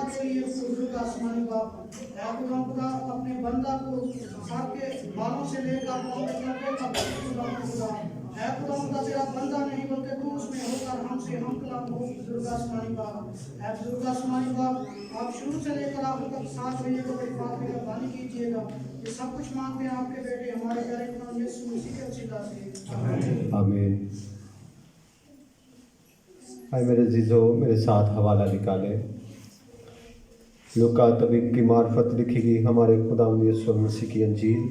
के लिए खुदा आसमानी बाप, खुदा अपने बंदा को आपके बालों से लेकर पांव तक खुदा तेरा बंदा नहीं बल्कि तू उसमें होकर हमसे हम कलाम हो। बुजुर्ग आसमानी बाप, आप शुरू से लेकर आखिर तक साथ रहिएगा, बड़ी बात मेहरबानी कीजिएगा। ये सब कुछ मांगते हैं आपके बेटे हमारे प्यारे खुदा यीशु मसीह के वसीला से, आमीन। हाय मेरे जीजो, मेरे साथ हवाला निकाले। लूका तबीब की मार्फत लिखी गई हमारे खुदावंद यीशु मसीह की अंजील।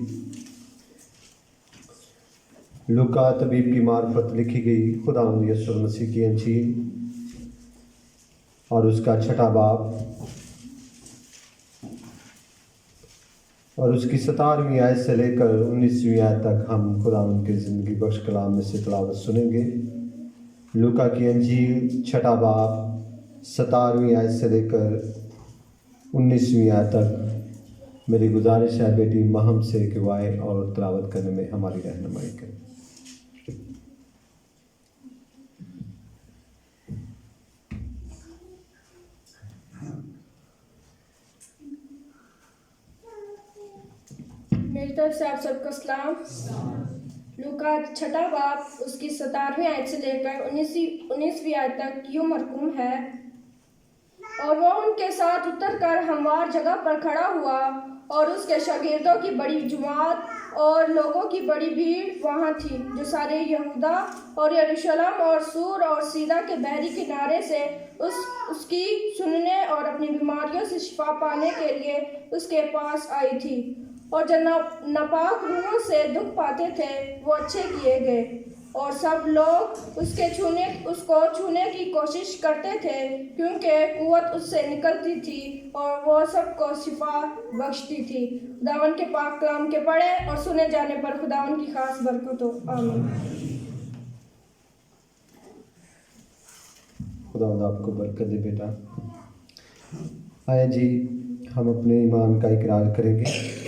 लूका तबीब की मार्फत लिखी गई खुदावंद यीशु मसीह की अंजील और उसका 6वां बाब और उसकी 17वीं आयत से लेकर 19वीं आयत तक हम खुदावंद की ज़िंदगी बख्श कलाम में से तिलावत सुनेंगे। लूका की अंजील 6वां बाब 17वीं आयत से लेकर 19वीं आयत तक। मेरी गुजारिश है बेटी महम से कि वो आए और तिलावत करने में हमारी रहनुमाई करें। मेरी तरफ से आप सबको सलाम। लूका 6वां बाब उसकी 17वीं आयत से लेकर 19वीं आयत तक यूं मरकूम है, और वो उनके साथ उतर कर हमवार जगह पर खड़ा हुआ और उसके शागिर्दों की बड़ी जमात और लोगों की बड़ी भीड़ वहाँ थी, जो सारे यहूदा और यरूशलेम और सूर और सीदा के बहरी किनारे से उसकी सुनने और अपनी बीमारियों से शिफा पाने के लिए उसके पास आई थी। और जो नापाक रूहों से दुख पाते थे वो अच्छे किए गए, और सब लोग उसको छूने की कोशिश करते थे, क्योंकि कुव्वत उससे निकलती थी और वो सबको शिफा बख्शती थी। खुदावन के पाक कलाम के पढ़े और सुने जाने पर खुदावन की खास बरकत हो। आमीन। खुदावंद आपको बरकत दे बेटा। आए जी, हम अपने ईमान का इकरार करेंगे।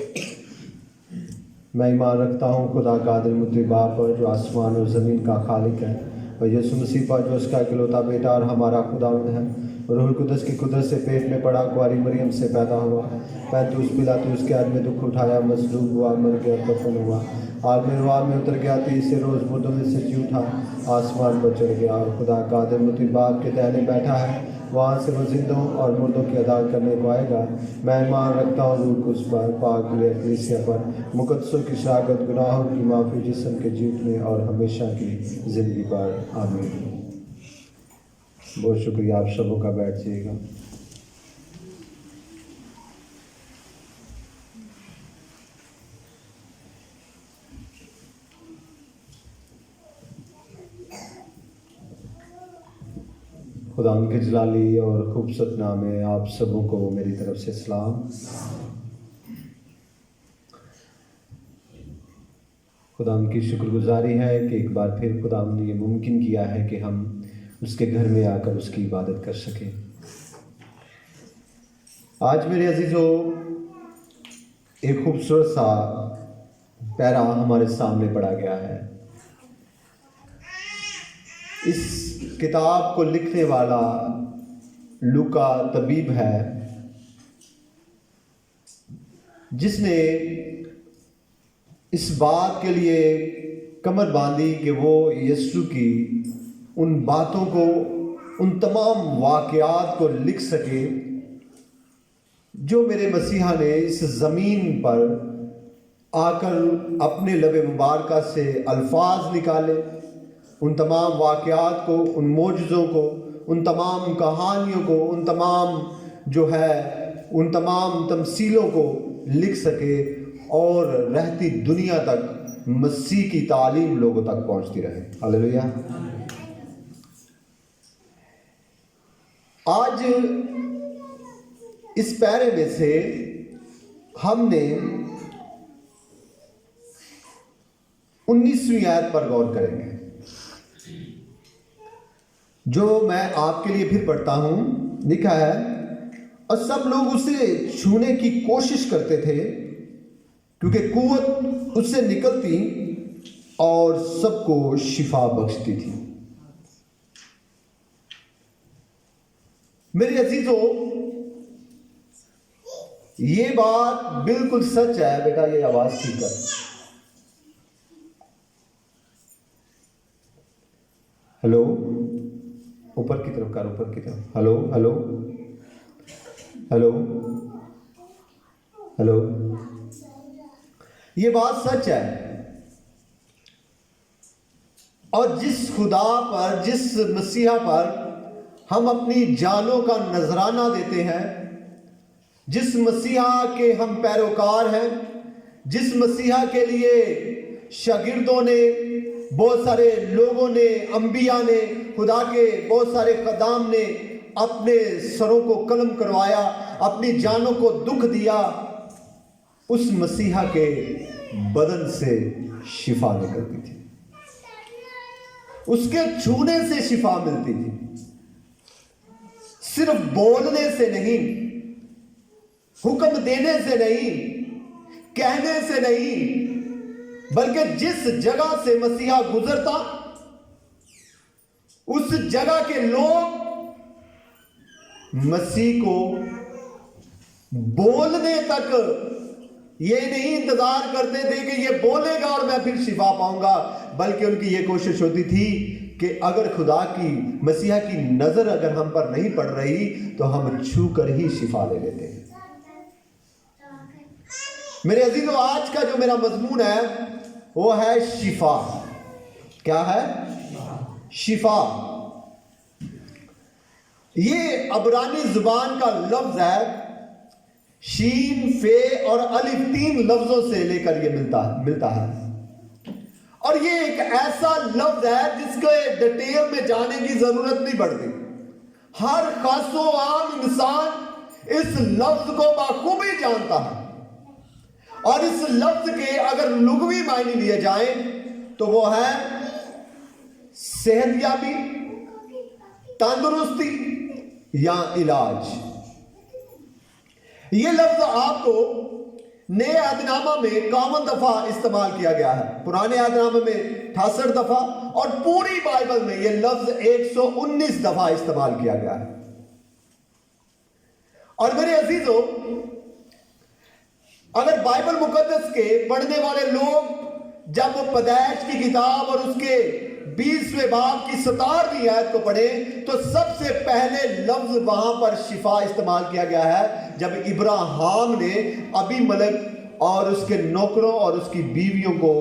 मैं ईमान रखता हूँ खुदा कादिर मुतअल बाप पर, जो आसमान और ज़मीन का खालिक है, और यीशु मसीह पर, जो उसका इकलौता बेटा और हमारा खुदावंद है, रूह कुदस की कुदरत से पेट में पड़ा, कुंवारी मरियम से पैदा हुआ, पैंतुस पिलातुस के हाथ में दुख उठाया, मसलूब हुआ, मर गया, दफन हुआ, आलमेरवा में उतर गया, तीसरे रोज़ मुर्दों में से जी उठा, आसमान पर चढ़ गया और खुदा कादिर मुतअल बाप के दाहिने बैठा है। वहाँ से वो जिंदों और मुर्दों की अदालत करने को आएगा। मैं ईमान रखता हूँ रूह कुदस पर, पाक कलीसिया पर, मुकद्दसों की शराकत, गुनाहों की माफ़ी, जिस्म के जी उठने और हमेशा की ज़िंदगी पर। आमीन। बहुत शुक्रिया, आप सबों का। बैठ जाइएगा। खुदा उनके जलाली और खूबसूरत नाम में आप सबों को मेरी तरफ से सलाम। खुदा उनकी शुक्रगुजारी है कि एक बार फिर खुदा ने ये मुमकिन किया है कि हम उसके घर में आकर उसकी इबादत कर सकें। आज मेरे अजीज़ों, एक खूबसूरत सा पैरा हमारे सामने पड़ा गया है। इस किताब को लिखने वाला लूका तबीब है, जिसने इस बात के लिए कमर बांधी कि वो यीशु की उन बातों को, उन तमाम वाक़यात को लिख सके जो मेरे मसीहा ने इस ज़मीन पर आकर अपने लबे मुबारका से अल्फाज निकाले। उन तमाम वाक़यात को, उन मोजज़ों को, उन तमाम कहानियों को, उन तमाम तमसीलों को लिख सके और रहती दुनिया तक मसीह की तालीम लोगों तक पहुंचती रहे। हालेलुया। आज इस पैरे में से हमने 19वीं आयत पर गौर करेंगे, जो मैं आपके लिए फिर पढ़ता हूं। लिखा है, और सब लोग उसे छूने की कोशिश करते थे, क्योंकि कुव्वत उससे निकलती और सबको शिफा बख्शती थी। मेरे अजीजों, یہ بات بالکل سچ ہے بیٹا، یہ آواز ٹھیک کر، ہلو اوپر کی طرف کر، اوپر کی طرف، ہلو ہلو ہلو ہلو، یہ بات سچ ہے۔ اور جس خدا پر، جس مسیحا پر ہم اپنی جانوں کا نذرانہ دیتے ہیں، جس مسیحا کے ہم پیروکار ہیں، جس مسیحا کے لیے شاگردوں نے، بہت سارے لوگوں نے، انبیاء نے، خدا کے بہت سارے خدام نے اپنے سروں کو قلم کروایا، اپنی جانوں کو دکھ دیا، اس مسیحا کے بدن سے شفا نکلتی تھی، اس کے چھونے سے شفا ملتی تھی، صرف بولنے سے نہیں، حکم دینے سے نہیں، کہنے سے نہیں، بلکہ جس جگہ سے مسیحا گزرتا اس جگہ کے لوگ مسیح کو بولنے تک یہ نہیں انتظار کرتے تھے کہ یہ بولے گا اور میں پھر شفا پاؤں گا، بلکہ ان کی یہ کوشش ہوتی تھی کہ اگر خدا کی، مسیحا کی نظر اگر ہم پر نہیں پڑ رہی تو ہم چھو کر ہی شفا لے لیتے ہیں۔ میرے عزیزو، آج کا جو میرا مضمون ہے وہ ہے شفا۔ کیا ہے؟ شفا۔ یہ عبرانی زبان کا لفظ ہے، شین، فے اور الف، 3 لفظوں سے لے کر یہ ملتا ہے، اور یہ ایک ایسا لفظ ہے جس کے ڈیٹیل میں جانے کی ضرورت نہیں پڑتی۔ ہر خاص و عام انسان اس لفظ کو بخوبی جانتا ہے، اور اس لفظ کے اگر لغوی معنی لیے جائیں تو وہ ہے صحت یابی، تندرستی یا علاج۔ یہ لفظ آپ کو نئے عہد نامہ میں 51 دفعہ استعمال کیا گیا ہے، پرانے عہد نامہ میں 68 دفعہ، اور پوری بائبل میں یہ لفظ 119 دفعہ استعمال کیا گیا ہے۔ اور میرے عزیزو، اگر بائبل مقدس کے پڑھنے والے لوگ جب پیدائش کی کتاب اور اس کے 20ویں باب کی 17ویں آیت کو پڑھیں تو سب سے پہلے لفظ وہاں پر شفا استعمال کیا گیا ہے، جب ابراہیم نے ابی ملک اور اس کے نوکروں اور اس کی بیویوں کو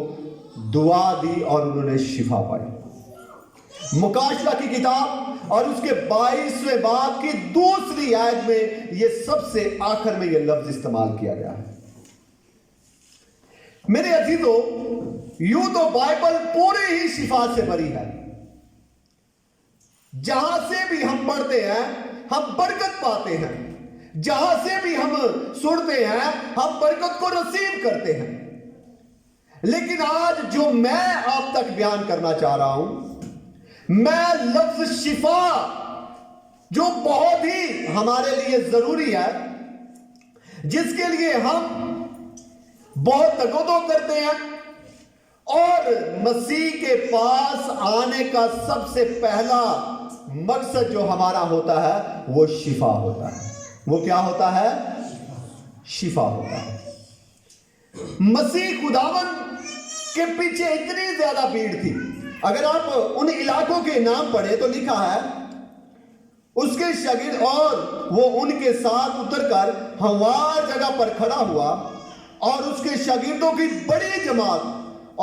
دعا دی اور انہوں نے شفا پائی۔ مکاشفہ کی کتاب اور اس کے 22ویں باب کی 2 آیت میں یہ سب سے آخر میں یہ لفظ استعمال کیا گیا ہے۔ میرے عزیزو، یوں تو بائبل پوری ہی شفا سے بھری ہے، جہاں سے بھی ہم پڑھتے ہیں ہم برکت پاتے ہیں، جہاں سے بھی ہم سنتے ہیں ہم برکت کو رسیو کرتے ہیں۔ لیکن آج جو میں آپ تک بیان کرنا چاہ رہا ہوں، میں لفظ شفا جو بہت ہی ہمارے لیے ضروری ہے، جس کے لیے ہم بہت تگودو کرتے ہیں، اور مسیح کے پاس آنے کا سب سے پہلا مقصد جو ہمارا ہوتا ہے وہ شفا ہوتا ہے۔ وہ کیا ہوتا ہے؟ شفا ہوتا ہے۔ مسیح خداوند کے پیچھے اتنی زیادہ بھیڑ تھی، اگر آپ ان علاقوں کے نام پڑھیں تو لکھا ہے اس کے شاگرد، اور وہ ان کے ساتھ اتر کر ہموار جگہ پر کھڑا ہوا، اور اس کے شاگردوں کی بڑی جماعت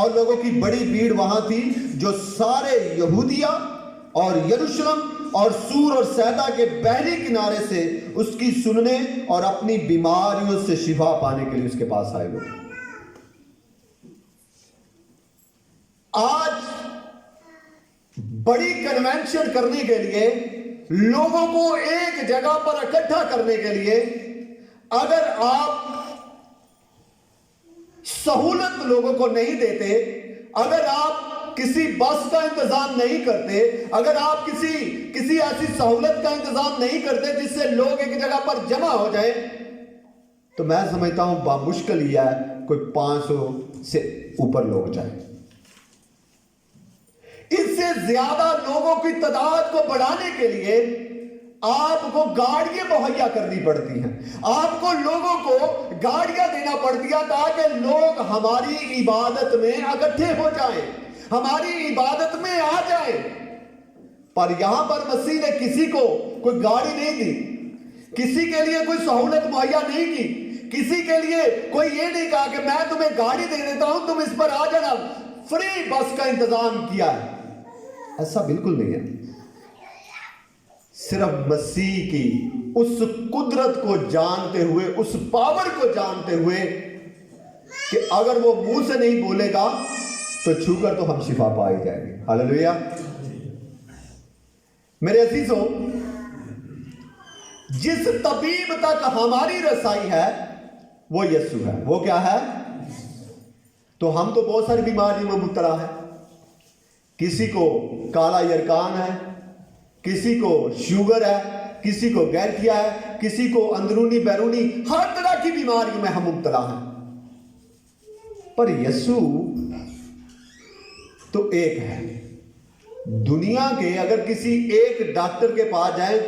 اور لوگوں کی بڑی بھیڑ وہاں تھی، جو سارے یہودیہ اور یروشلم اور سور اور سیدا کے بحری کنارے سے اس کی سننے اور اپنی بیماریوں سے شفا پانے کے لیے اس کے پاس آئے ہوئے تھے۔ آج بڑی کنونشن کرنے کے لیے، لوگوں کو ایک جگہ پر اکٹھا کرنے کے لیے، اگر آپ سہولت لوگوں کو نہیں دیتے، اگر آپ کسی بس کا انتظام نہیں کرتے، اگر آپ کسی ایسی سہولت کا انتظام نہیں کرتے جس سے لوگ ایک جگہ پر جمع ہو جائیں، تو میں سمجھتا ہوں بامشکل ہی ہے کوئی 500 سے اوپر لوگ جائیں۔ اس سے زیادہ لوگوں کی تعداد کو بڑھانے کے لیے आपको गाड़ियां मुहैया करनी पड़ती हैं, आपको लोगों को गाड़ियां देना पड़ती है ताकि लोग हमारी इबादत में इकट्ठे हो जाएं, हमारी इबादत में आ जाएं। पर यहां पर मसीह ने किसी को कोई गाड़ी नहीं दी, किसी के लिए कोई सहूलत मुहैया नहीं की, किसी के लिए कोई ये नहीं कहा कि मैं तुम्हें गाड़ी दे देता हूं, तुम इस पर आ जाना, फ्री बस का इंतजाम किया है। ऐसा बिल्कुल नहीं है। सिर्फ मसीह की उस कुदरत को जानते हुए, उस पावर को जानते हुए कि अगर वो मुंह से नहीं बोलेगा तो छूकर तो हम शिफा पाई जाएंगे। हालेलुया। मेरे अजीजों, जिस तबीब तक हमारी रसाई है वो यीशु है। वो क्या है? तो हम तो बहुत सारी बीमारियों में मुब्तला है। किसी को काला यरकान है, किसी को शुगर है, किसी को गैठिया है, किसी को अंदरूनी बैरूनी हर तरह की बीमारियों में हम मुब्तला हैं। पर यीशु तो एक है। दुनिया के अगर किसी एक डॉक्टर के पास जाए,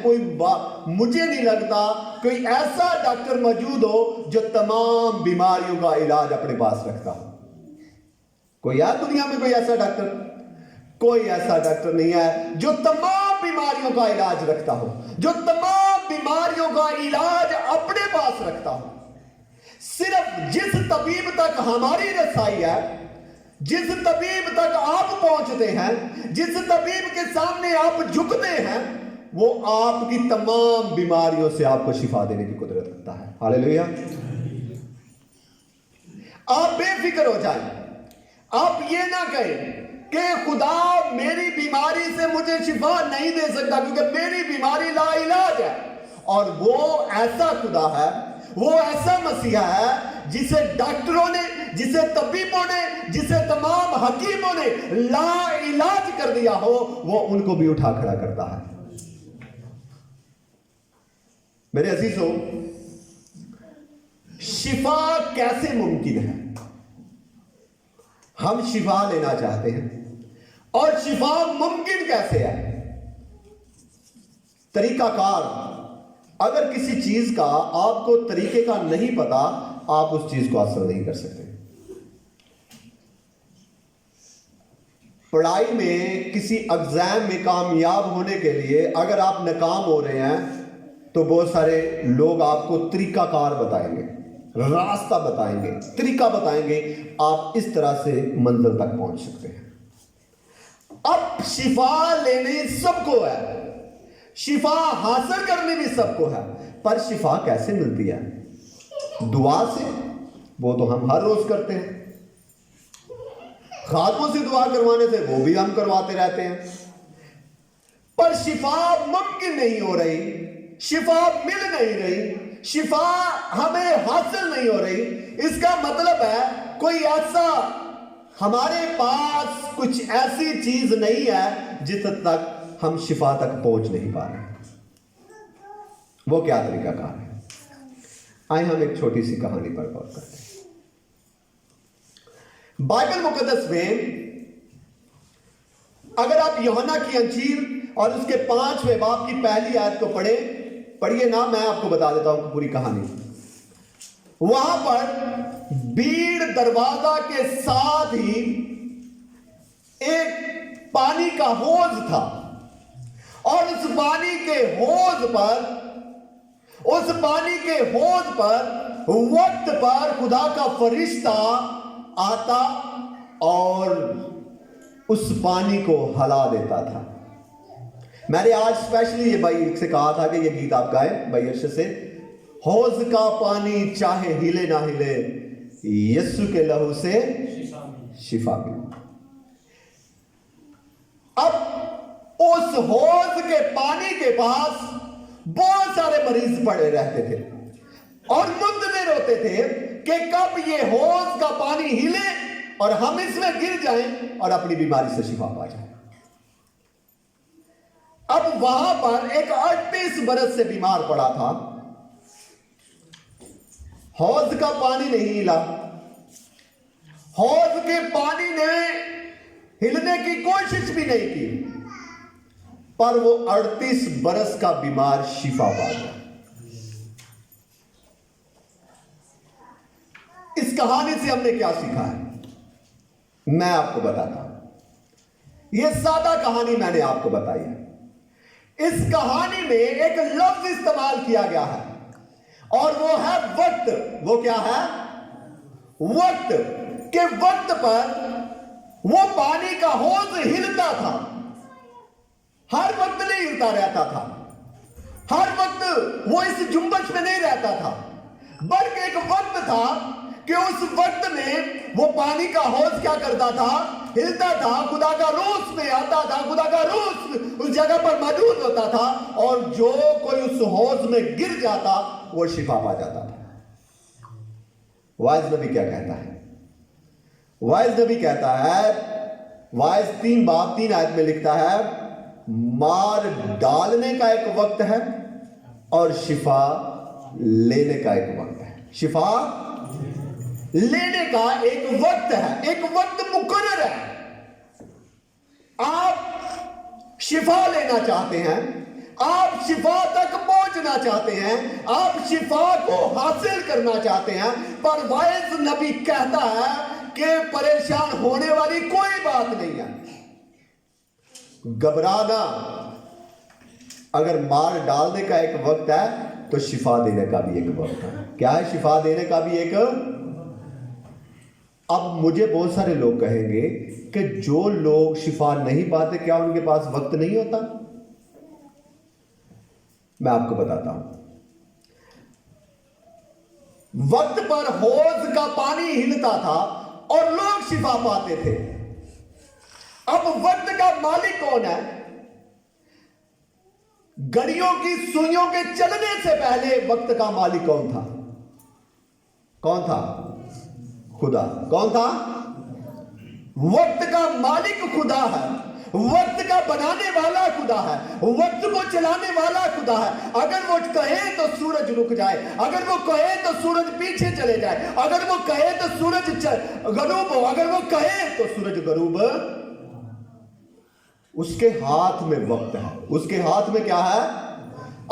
मुझे नहीं लगता कोई ऐसा डॉक्टर मौजूद हो जो तमाम बीमारियों का इलाज अपने पास रखता हो। कोई है दुनिया में कोई ऐसा डॉक्टर? कोई ऐसा डॉक्टर नहीं है जो तमाम बीमारियों का इलाज रखता हो, जो तमाम बीमारियों का इलाज अपने पास रखता हो। सिर्फ जिस तबीब तक हमारी रसाई है, जिस तबीब तक आप पहुंचते हैं, जिस तबीब के सामने आप झुकते हैं, वो आपकी तमाम बीमारियों से आपको शिफा देने की कुदरत रखता है। हालेलुया। आप बेफिक्र हो जाएं। आप ये ना कहें कि खुदा मेरी बीमारी से मुझे शिफा नहीं दे सकता क्योंकि मेरी बीमारी लाइलाज है। और वो ऐसा खुदा है, वो ऐसा मसीहा है जिसे डॉक्टरों ने, जिसे तबीबों ने, जिसे तमाम हकीमों ने लाइलाज कर दिया हो, वो उनको भी उठा खड़ा करता है। मेरे अजीजों, शिफा कैसे मुमकिन है? हम शिफा लेना चाहते हैं और शिफा मुमकिन कैसे है? तरीकाकार। अगर किसी चीज का आपको तरीके का नहीं पता, आप उस चीज को हासिल नहीं कर सकते। पढ़ाई में किसी एग्जाम में कामयाब होने के लिए अगर आप नाकाम हो रहे हैं तो बहुत सारे लोग आपको तरीकाकार बताएंगे, रास्ता बताएंगे, तरीका बताएंगे, आप इस तरह से मंजिल तक पहुंच सकते हैं। अब शिफा लेने सबको है, शिफा हासिल करनी भी सबको है, पर शिफा कैसे मिलती है? दुआ से। वो तो हम हर रोज करते हैं। खातमों से दुआ करवाने से वो भी हम करवाते रहते हैं। पर शिफा मुमकिन नहीं हो रही, शिफा मिल नहीं रही, शिफा हमें हासिल नहीं हो रही। इसका मतलब है कोई ऐसा, हमारे पास कुछ ऐसी चीज नहीं है जिस तक हम शिफा तक पहुंच नहीं पा रहे। वो क्या तरीकाकार है? आइए हम एक छोटी सी कहानी पर गौर करते हैं। बाइबल मुकद्दस में अगर आप यूहन्ना की अंजील और उसके 5वें बाब की पहली आयत को पढ़िए ना, मैं आपको बता देता हूं पूरी कहानी। वहां पर भीड़ दरवाजा के साथ ही एक पानी का हौज था और उस पानी के हौज पर वक्त पर खुदा का फरिश्ता आता और उस पानी को हिला देता था। मैंने आज स्पेशली ये भाई से कहा था कि ये गीत आप गाए भाई अर्शद से, हौज का पानी चाहे हिले ना हिले, यीशु के लहू से शिफा मिले। अब उस हौज के पानी के पास बहुत सारे मरीज पड़े रहते थे और मुंतज़िर होते थे कि कब ये हौज का पानी हिले और हम इसमें गिर जाएं और अपनी बीमारी से शिफा पा जाएं। अब वहां पर एक 38 बरस से बीमार पड़ा था। हौज का पानी नहीं हिला, हौज के पानी ने हिलने की कोशिश भी नहीं की। पर वो 38 बरस का बीमार शिफा पा गया। इस कहानी से हमने क्या सीखा है, मैं आपको बताता हूं। यह सादा कहानी मैंने आपको बताई है। इस कहानी में एक लफ्ज इस्तेमाल किया गया है और वो है वक्त। वो क्या है? वक्त। के वक्त पर वो पानी का हौज हिलता था। हर वक्त नहीं हिलता रहता था, हर वक्त वो इस जुम्बश में नहीं रहता था, बल्कि एक वक्त था कि उस वक्त में वो पानी का हौज क्या करता था? हिलता था। खुदा का रूह उसमें आता था, खुदा का रूह उस जगह पर मौजूद होता था, और जो कोई उस हौज में गिर जाता वो शिफा पा जाता था। वाइज नबी क्या कहता है? वाइज नबी कहता है, वाइज 3 बाब 3 आयत में लिखता है, मार डालने का एक वक्त है और शिफा लेने का एक वक्त है। शिफा लेने का एक वक्त है, एक वक्त मुकर्रर है। आप शिफा लेना चाहते हैं, आप शिफा तक पहुंचना चाहते हैं, आप शिफा को हासिल करना चाहते हैं, पर वाइज नबी कहता है कि परेशान होने वाली कोई बात नहीं है। घबराना, अगर मार डालने का एक वक्त है तो शिफा देने का भी एक वक्त है। क्या है? शिफा देने का भी एक। अब मुझे बहुत saरे लोग कहेंगे कि जो लोग शिफा नहीं पाते, क्या उनके पास वक्त नहीं होता? मैं आपको बताता हूं, वक्त पर हौज का पानी हिलता था और लोग शिफा पाते थे। अब वक्त का मालिक कौन है? घड़ियों की सुइयों के चलने से पहले वक्त का मालिक कौन था? कौन था? खुदा। कौन था? वक्त का मालिक खुदा है, वक्त का बनाने वाला खुदा है, वक्त को चलाने वाला खुदा है। अगर वो कहे तो सूरज रुक जाए, अगर वो कहे तो सूरज पीछे चले जाए, अगर वो कहे तो सूरज गरूब हो, अगर वो कहे तो सूरज गरूब। उसके हाथ में वक्त है। उसके हाथ में क्या है?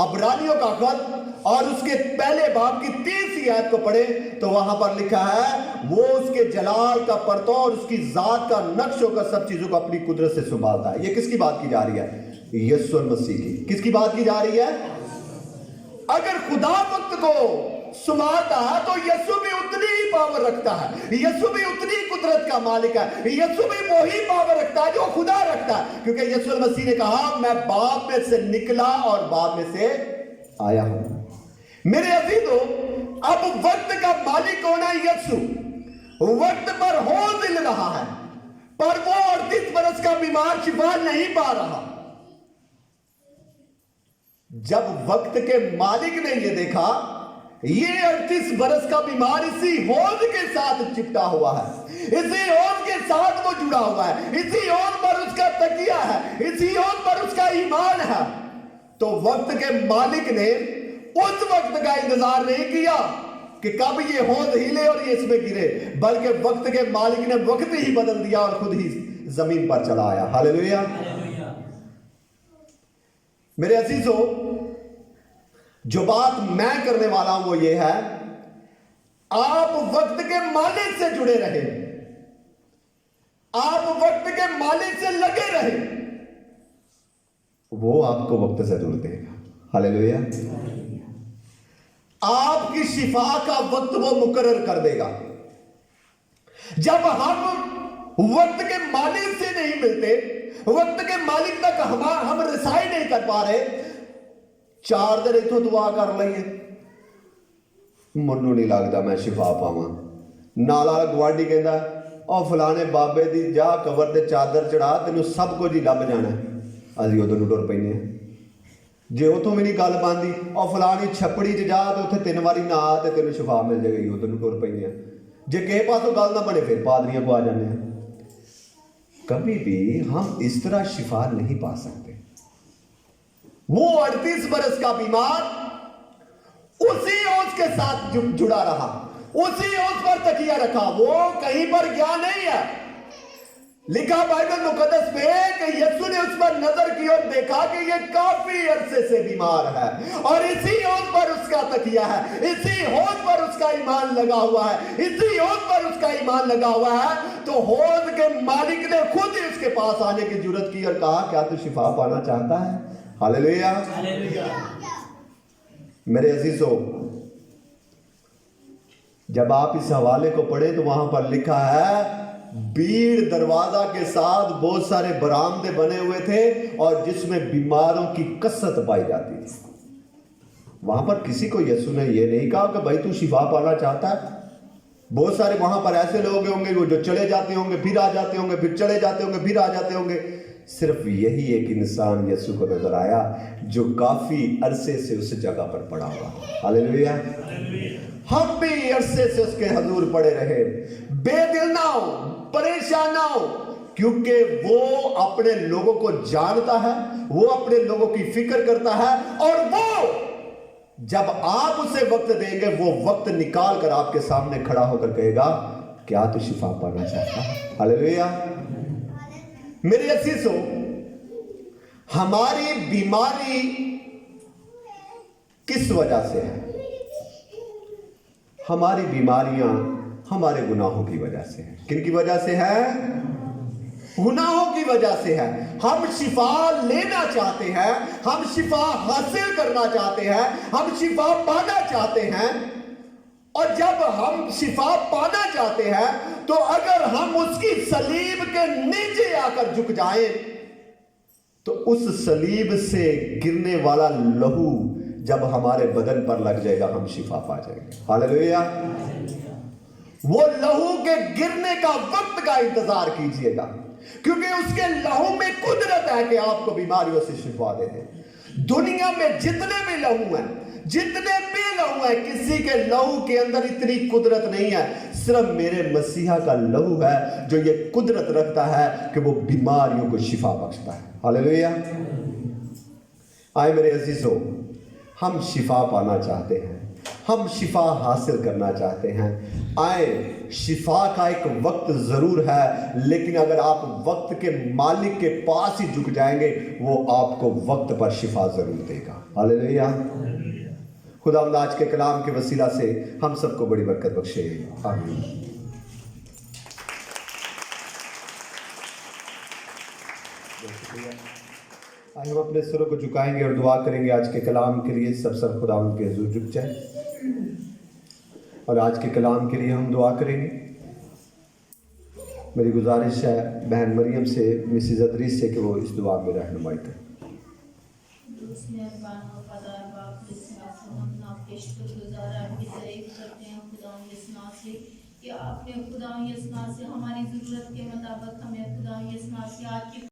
अब्रानियों का खत और उसके पहले बाब की 30 आयत को पढ़े तो वहां पर लिखा है, वो उसके जलाल का परतों और उसकी जात का नक्श होकर सब चीजों को अपनी कुदरत से संभालता है। ये किसकी बात की जा रही है? यीशु मसीह की। किसकी बात की जा रही है? अगर खुदा वक्त को संभालता है तो यीशु भी उतनी ही पावर रखता है, यीशु भी उतनी कुदरत का मालिक है, यीशु भी वही पावर रखता है जो खुदा रखता है। क्योंकि यीशु मसीह ने कहा, मैं बाप में से निकला और बाप में से आया हूं। मेरे अजीजों, अब वक्त का मालिक कौन है? यीशु। वक्त पर हौज हिल रहा है, पर वो 38 बरस का बीमार शिफा नहीं पा रहा। जब वक्त के मालिक ने यह देखा, ये 38 बरस का बीमार इसी हौज के साथ चिपटा हुआ है, इसी हौज के साथ वो जुड़ा हुआ है, इसी हौज पर उसका तकिया है, इसी हौज पर उसका ईमान है, तो वक्त के मालिक ने उस वक्त का इंतजार नहीं किया कि कब ये हौज हिले और ये इसमें गिरे, बल्कि वक्त के मालिक ने वक्त ही बदल दिया और खुद ही जमीन पर चला आया। हालेलुया। मेरे अजीजों, जो बात मैं करने वाला हूं वो ये है, आप वक्त के मालिक से जुड़े रहे, आप वक्त के मालिक से लगे रहे, वो आपको वक्त जरूर देगा। हालेलुया। आपकी शिफा का वक्त वो मुकर्रर कर देगा। जब हम वक्त के मालिक से नहीं मिलते, वक्त के मालिक तक हम रसाई नहीं कर पा रहे, 4 दिन इथों दुआ कर लईए, मनु नहीं लगता मैं शिफा पावां। नाला गवांडी कहता, और फलाने बाबे दी जा कबर ते चादर चढ़ा, तेनों सब कुछ ही लभ जाना। असीं उधर टुर पैने, जे उतों भी नहीं गल बनती, और फलानी छपड़ी च जा तो उत्थे 3 बारी ना तो तेनों शिफा मिल जाएगी, उधर टुर पैने। जे किसी पासों गल ना बने फिर पादरियां को आ जाने। कभी भी हम इस तरह शिफा नहीं पा सकते। वो 38 बरस का बीमार उसी ओस के साथ जुड़ा रहा, उसी ओस पर तकिया रखा, वो कहीं पर गया नहीं है। लिखा बाइबल मुकद्दस में कि यीशु ने उस पर नजर की और देखा कि ये काफी अरसे से बीमार है और इसी ओर पर उसका तकिया है, इसी होद पर उसका ईमान लगा हुआ है, इसी होद पर उसका ईमान लगा हुआ है। तो होद के मालिक ने खुद ही उसके पास आने की जरूरत की और कहा, क्या तू शिफा पाना चाहता है? हालेलुया। मेरे अजीजों, जब आप इस हवाले को पढ़े तो वहां पर लिखा है, भीड़ दरवाजा के साथ बहुत सारे बरामदे बने हुए थे और जिसमें बीमारों की कसरत पाई जाती थी। वहां पर किसी को यीशु ने यह नहीं कहा कि भाई तू शिफा पाना चाहता है। बहुत सारे वहां पर ऐसे लोग होंगे वो जो चले जाते होंगे, फिर आ जाते होंगे, फिर चले जाते होंगे, फिर आ जाते होंगे। सिर्फ यही एक इंसान यीशु को नजर आया जो काफी अरसे से उस जगह पर पड़ा हुआ। हालेलुया। हम भी अरसे से उसके हजूर पड़े रहे, बेदिल ना हो, परेशान ना हो, क्योंकि वो अपने लोगों को जानता है, वो अपने लोगों की फिक्र करता है और वो जब आप उसे वक्त देंगे वो वक्त निकाल कर आपके सामने खड़ा होकर कहेगा, क्या तू शिफा पाना चाहता है? हालेलुया। मेरे अजीजों, हमारी बीमारी किस वजह से है? हमारी बीमारियां हमारे गुनाहों की वजह से है। किन की वजह से है? गुनाहों की वजह से है। हम शिफा लेना चाहते हैं, हम शिफा हासिल करना चाहते हैं, हम शिफा पाना चाहते हैं। और जब हम शिफा पाना चाहते हैं तो अगर हम उसकी सलीब के नीचे आकर झुक जाएं तो उस सलीब से गिरने वाला लहू जब हमारे बदन पर लग जाएगा हम शिफा पा जाएंगे। हालेलुया। वो लहू के गिरने का वक्त का इंतजार कीजिएगा, क्योंकि उसके लहू में कुदरत है कि आपको बीमारियों से शिफा दे दे। दुनिया में जितने भी लहू हैं, जितने भी लहू हैं, किसी के लहू के अंदर इतनी कुदरत नहीं है। सिर्फ मेरे मसीहा का लहू है जो ये कुदरत रखता है कि वो बीमारियों को शिफा बख्शता है। हालेलुया। आए मेरे अजीजों, हम शिफा पाना चाहते हैं, हम शिफा हासिल करना चाहते हैं। आए, शिफा का एक वक्त जरूर है, लेकिन अगर आप वक्त के मालिक के पास ही झुक जाएंगे वो आपको वक्त पर शिफा जरूर देगा। हालेलुया। खुदा आज के कलाम के वसीला से हम सबको बड़ी बरकत बख्शे। आमीन। आज हम अपने सुरों को झुकाएंगे और दुआ करेंगे आज के कलाम के लिए। सब खुदा के हुजूर झुक जाए और आज के कलाम के लिए हम दुआ करेंगे। मेरी गुजारिश है बहन मरियम से, मिसिज अदरीस से, कि वो इस दुआ में रहनुमाई करें। कि आपने खुदा से हमारी ज़रूरत के मुताबिक हमें खुदा आज की